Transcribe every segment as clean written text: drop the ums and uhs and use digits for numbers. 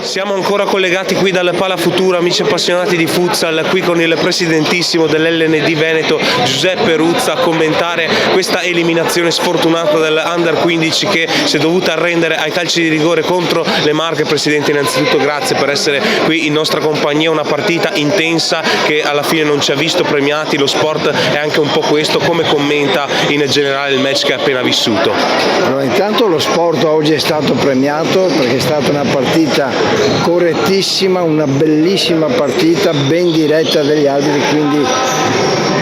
Siamo ancora collegati qui dal Pala Futura, amici appassionati di futsal, qui con il presidentissimo dell'LND Veneto Giuseppe Ruzza a commentare questa eliminazione sfortunata dell'Under 15 che si è dovuta arrendere ai calci di rigore contro le Marche. Presidente, innanzitutto grazie per essere qui in nostra compagnia, una partita intensa che alla fine non ci ha visto premiati, lo sport è anche un po' questo. Come commenta in generale il match che ha appena vissuto? Allora, intanto lo sport oggi è stato premiato perché è stata una partita correttissima, una bellissima partita, ben diretta dagli arbitri, quindi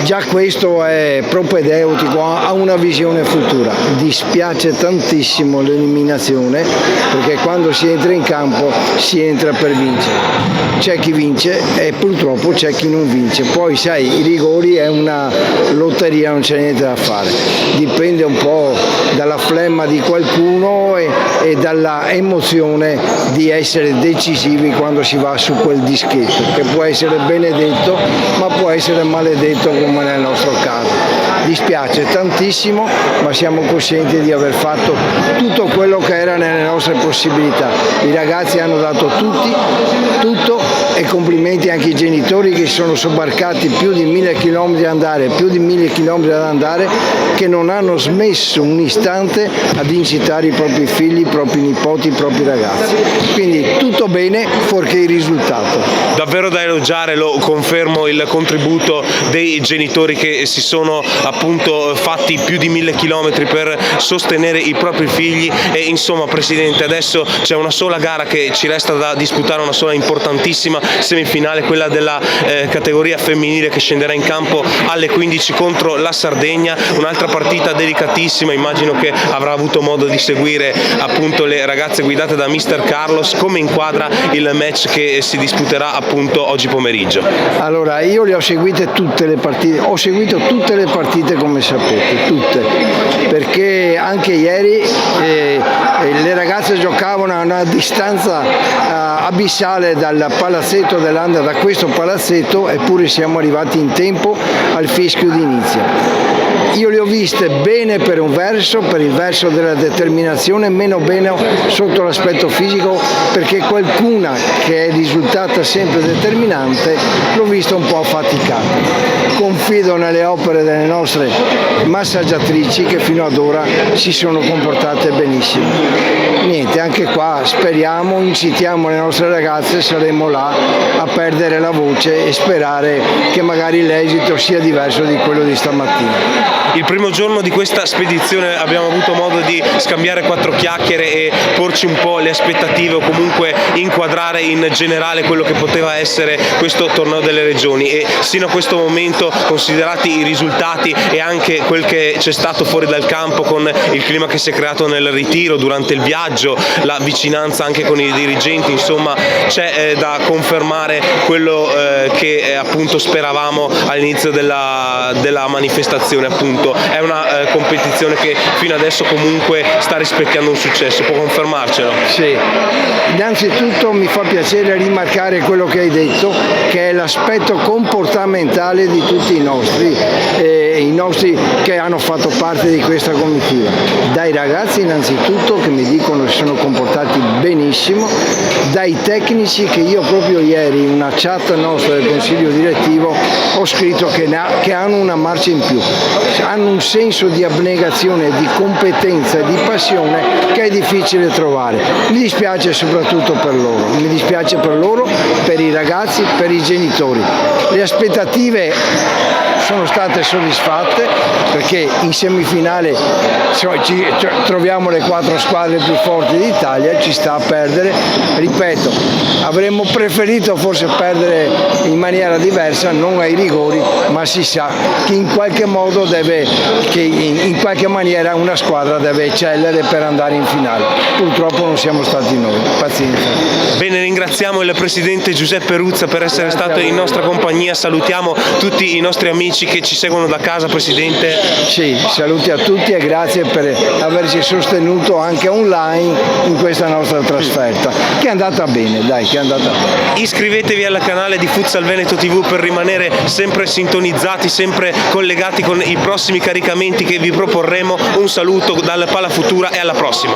già questo è propedeutico a una visione futura. Dispiace tantissimo l'eliminazione perché quando si entra in campo si entra per vincere. C'è chi vince e purtroppo c'è chi non vince. Poi sai, i rigori è una lotteria, non c'è niente da fare. Dipende un po' dalla flemma di qualcuno e dalla emozione di essere decisivi quando si va su quel dischetto, che può essere benedetto ma può essere maledetto come nel nostro caso. Dispiace tantissimo, ma siamo coscienti di aver fatto tutto quello che era nelle nostre possibilità. I ragazzi hanno dato tutto e complimenti anche ai genitori che si sono sobbarcati più di 1000 km ad andare, che non hanno smesso un istante ad incitare i propri figli, i propri nipoti, i propri ragazzi. Quindi tutto bene, fuorché il risultato. Davvero da elogiare, lo confermo, il contributo dei genitori che si sono appunto fatti più di 1000 km per sostenere i propri figli. E insomma, Presidente, adesso c'è una sola gara che ci resta da disputare, una sola importantissima semifinale, quella della categoria femminile che scenderà in campo alle 15 contro la Sardegna, un'altra partita delicatissima. Immagino che avrà avuto modo di seguire appunto le ragazze guidate da Mister Carlos. Come inquadra il match che si disputerà appunto oggi pomeriggio? Allora, io le ho seguite tutte le partite, ho seguito tutte le partite come sapete, tutte, perché anche ieri le ragazze giocavano a una distanza abissale dal palazzetto dell'Under, da questo palazzetto, eppure siamo arrivati in tempo al fischio d'inizio. Io le ho viste bene per un verso, per il verso della determinazione, meno bene sotto l'aspetto fisico, perché qualcuna che è risultata sempre determinante l'ho vista un po' affaticata. Confido nelle opere delle nostre massaggiatrici che fino ad ora si sono comportate benissimo. Niente, anche qua speriamo, incitiamo le nostre ragazze, saremo là a perdere la voce e sperare che magari l'esito sia diverso di quello di stamattina. Il primo giorno di questa spedizione abbiamo avuto modo di scambiare 4 chiacchiere e porci un po' le aspettative, o comunque inquadrare in generale quello che poteva essere questo torneo delle regioni, e sino a questo momento, considerati i risultati e anche quel che c'è stato fuori dal campo con il clima che si è creato nel ritiro, durante il viaggio, la vicinanza anche con i dirigenti, insomma c'è da confermare quello che appunto speravamo all'inizio della manifestazione. Appunto è una competizione che fino adesso comunque sta rispecchiando un successo, può confermarcelo? Sì, innanzitutto mi fa piacere rimarcare quello che hai detto, che è l'aspetto comportamentale di tutti i nostri che hanno fatto parte di questa comitiva. Dai ragazzi innanzitutto, che mi dicono che si sono comportati benissimo, dai tecnici, che io proprio ieri in una chat nostra del consiglio direttivo ho scritto che hanno una marcia in più, hanno un senso di abnegazione, di competenza e di passione che è difficile trovare. Mi dispiace soprattutto per loro, mi dispiace per loro, per i ragazzi, per i genitori. Le aspettative sono state soddisfatte perché in semifinale troviamo le 4 squadre più forti d'Italia, ci sta a perdere, ripeto, avremmo preferito forse perdere in maniera diversa, non ai rigori, ma si sa che in qualche modo in qualche maniera una squadra deve eccellere per andare in finale. Purtroppo non siamo stati noi, pazienza. Bene, ringraziamo il Presidente Giuseppe Ruzza per essere stato in nostra compagnia, salutiamo tutti i nostri amici che ci seguono da casa, Presidente. Sì, saluti a tutti e grazie per averci sostenuto anche online in questa nostra trasferta, che è andata bene, dai, che è andata bene. Iscrivetevi al canale di Futsal Veneto TV per rimanere sempre sintonizzati, sempre collegati con i prossimi caricamenti che vi proporremo. Un saluto dal Pala Futura e alla prossima.